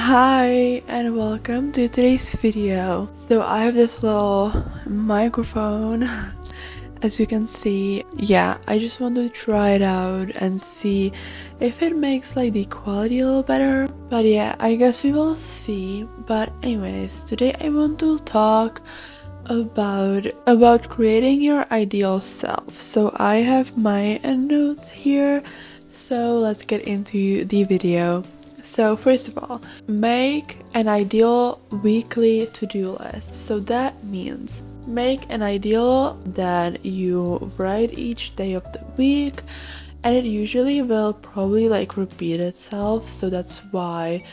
Hi and welcome to today's video. So I have this little microphone as you can see. Yeah, I just want to try it out and see if it makes like the quality a little better. But yeah, I guess we will see. But anyways, today I want to talk about creating your ideal self. So I have my notes here. So let's get into the video. So first of all, make an ideal weekly to-do list. So that means make an ideal that you write each day of the week, and it usually will probably like repeat itself. So that's why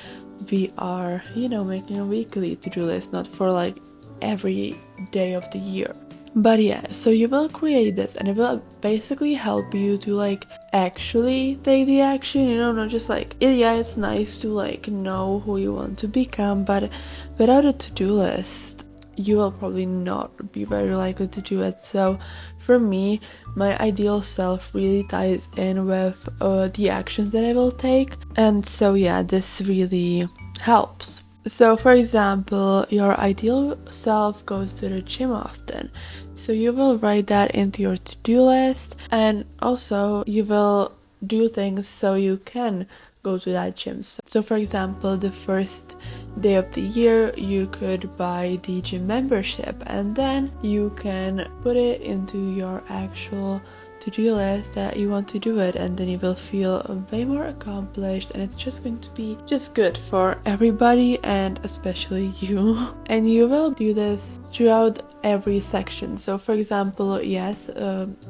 we are, making a weekly to-do list, not for like every day of the year. But yeah, so you will create this and it will basically help you to like actually take the action, not just like, yeah, it's nice to like know who you want to become, but without a to-do list, you will probably not be very likely to do it. So for me, my ideal self really ties in with the actions that I will take. And so yeah, this really helps. So for example, your ideal self goes to the gym often. So you will write that into your to-do list, and also you will do things so you can go to that gym. So for example, the first day of the year you could buy the gym membership, and then you can put it into your actual to-do list that you want to do it, and then you will feel way more accomplished, and it's just going to be just good for everybody and especially you. And you will do this throughout every section. So for example, yes,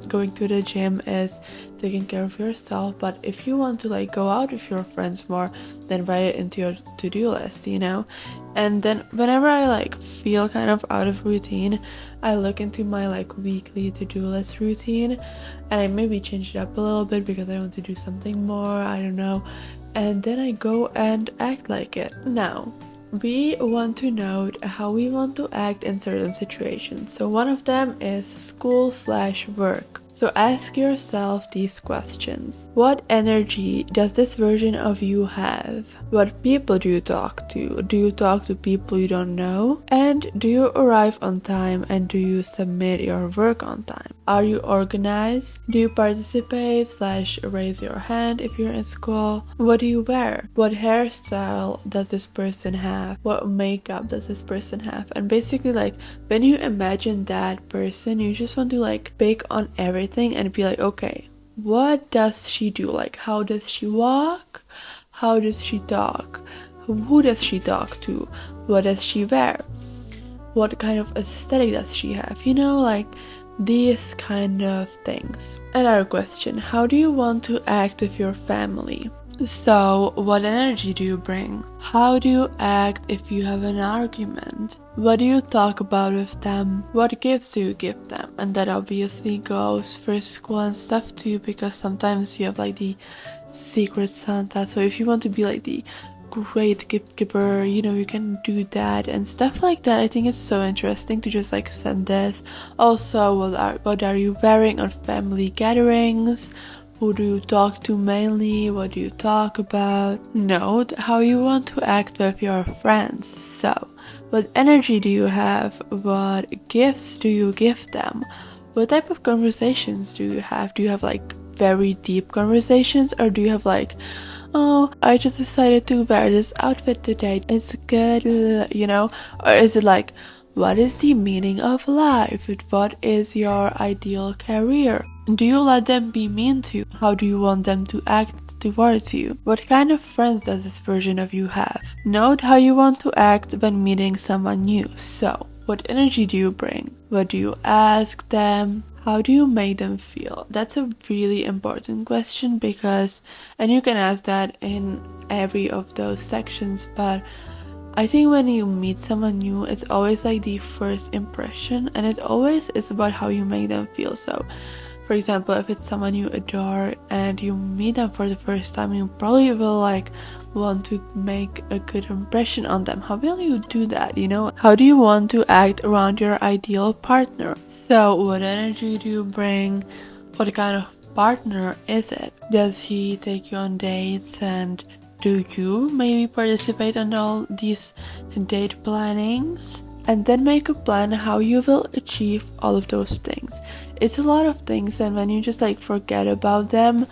going to the gym is taking care of yourself, but if you want to like go out with your friends more, then write it into your to-do list, and then whenever I like feel kind of out of routine, I look into my like weekly to-do list routine, and I maybe change it up a little bit because I want to do something more, I don't know, and then I go and act like it. Now we want to note how we want to act in certain situations. So one of them is school/work. So ask yourself these questions. What energy does this version of you have? What people do you talk to? Do you talk to people you don't know? And do you arrive on time, and do you submit your work on time? Are you organized? Do you participate/raise your hand if you're in school? What do you wear? What hairstyle does this person have? What makeup does this person have? And basically, like, when you imagine that person, you just want to like pick on everything and be like, okay, what does she do? Like, how does she walk? How does she talk? Who does she talk to? What does she wear? What kind of aesthetic does she have? Like these kind of things. Another question, how do you want to act with your family? So, what energy do you bring? How do you act if you have an argument? What do you talk about with them? What gifts do you give them? And that obviously goes for school and stuff too, because sometimes you have like the secret Santa. So if you want to be like the great gift giver, you can do that and stuff like that. I think it's so interesting to just like send this. Also, what are you wearing on family gatherings? Who do you talk to mainly? What do you talk about? Note how you want to act with your friends. So, what energy do you have? What gifts do you give them? What type of conversations do you have? Do you have like very deep conversations, or do you have like, oh, I just decided to wear this outfit today, it's good, or is it like, what is the meaning of life? What is your ideal career? Do you let them be mean to you? How do you want them to act towards you? What kind of friends does this version of you have? Note how you want to act when meeting someone new. So, what energy do you bring? What do you ask them? How do you make them feel? That's a really important question because, and you can ask that in every of those sections, but I think when you meet someone new, it's always like the first impression, and it always is about how you make them feel. So, for example, if it's someone you adore and you meet them for the first time, you probably will like want to make a good impression on them. How will you do that? How do you want to act around your ideal partner? So, what energy do you bring? What kind of partner is it? Does he take you on dates and do you maybe participate in all these date plannings? And then make a plan how you will achieve all of those things. It's a lot of things, and when you just like forget about them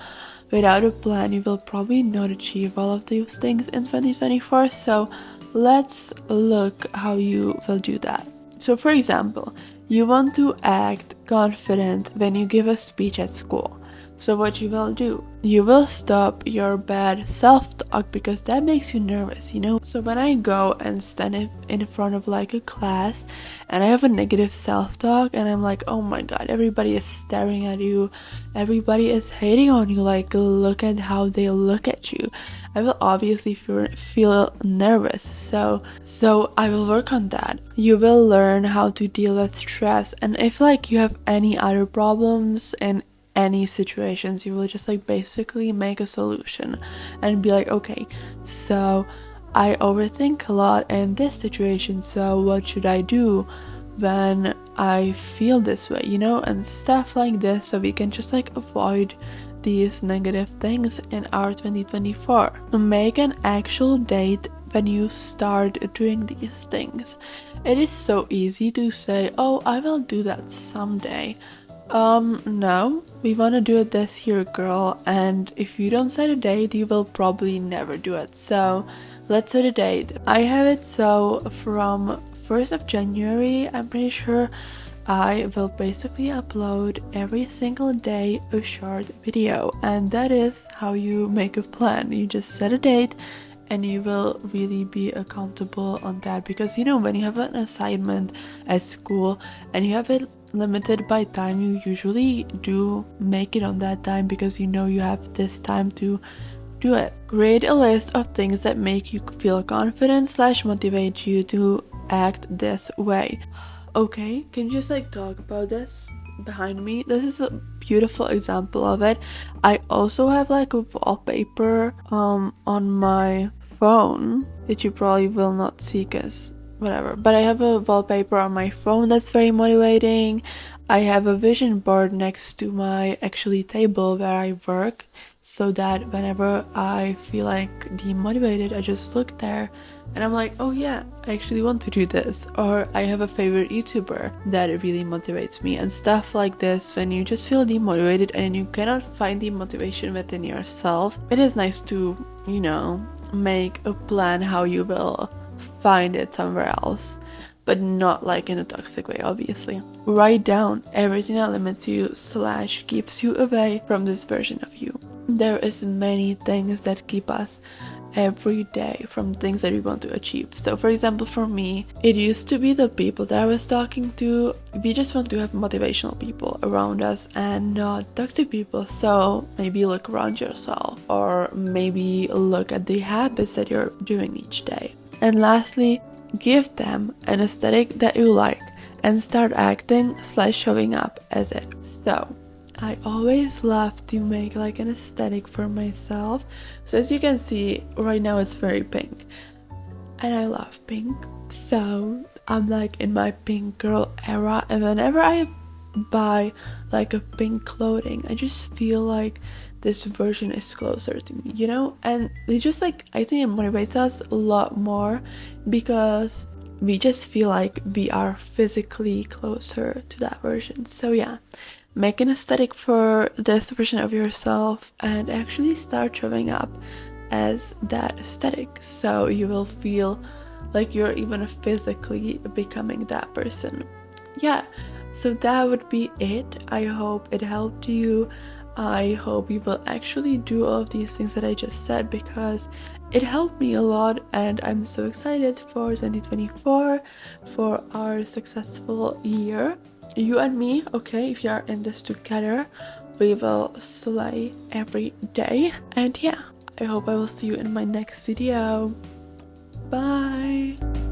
without a plan, you will probably not achieve all of those things in 2024. So let's look how you will do that. So for example, you want to act confident when you give a speech at school. So what you will do, you will stop your bad self-talk because that makes you nervous, you know. So when I go and stand in front of like a class and I have a negative self-talk and I'm like, oh my god, everybody is staring at you, everybody is hating on you, like look at how they look at you, I will obviously feel nervous. So I will work on that. You will learn how to deal with stress, and if like you have any other problems and any situations, you will just like basically make a solution and be like, okay, so I overthink a lot in this situation, so what should I do when I feel this way, you know, and stuff like this, so we can just like avoid these negative things in our 2024. Make an actual date when you start doing these things. It is so easy to say, oh, I will do that someday. No, we want to do it this year, girl, and if you don't set a date, you will probably never do it. So let's set a date. I have it so from 1st of January, I'm pretty sure I will basically upload every single day a short video, and that is how you make a plan. You just set a date and you will really be accountable on that, because you know, when you have an assignment at school and you have it limited by time, you usually do make it on that time because you know you have this time to do it. Create a list of things that make you feel confident / motivate you to act this way. Okay, can you just like talk about this behind me? This is a beautiful example of it. I also have like a wallpaper on my phone, which you probably will not see because whatever, but I have a wallpaper on my phone that's very motivating. I have a vision board next to my actually table where I work, so that whenever I feel like demotivated, I just look there and I'm like, oh yeah, I actually want to do this. Or I have a favorite YouTuber that really motivates me, and stuff like this. When you just feel demotivated and you cannot find the motivation within yourself, it is nice to, you know, make a plan how you will find it somewhere else, but not like in a toxic way, obviously. Write down everything that limits you / keeps you away from this version of you. There is many things that keep us every day from things that we want to achieve. So for example, for me, it used to be the people that I was talking to. We just want to have motivational people around us and not toxic people. So maybe look around yourself, or maybe look at the habits that you're doing each day. And lastly, give them an aesthetic that you like and start acting / showing up as it. So I always love to make like an aesthetic for myself. So as you can see, right now it's very pink and I love pink. So I'm like in my pink girl era, and whenever I buy like a pink clothing, I just feel like this version is closer to me, you know? And it just like, I think it motivates us a lot more because we just feel like we are physically closer to that version. So yeah, make an aesthetic for this version of yourself and actually start showing up as that aesthetic, so you will feel like you're even physically becoming that person. Yeah, so that would be it. I hope it helped you. I hope you will actually do all of these things that I just said, because it helped me a lot, and I'm so excited for 2024, for our successful year. You and me, okay, if you are in this together, we will slay every day. And yeah, I hope I will see you in my next video. Bye!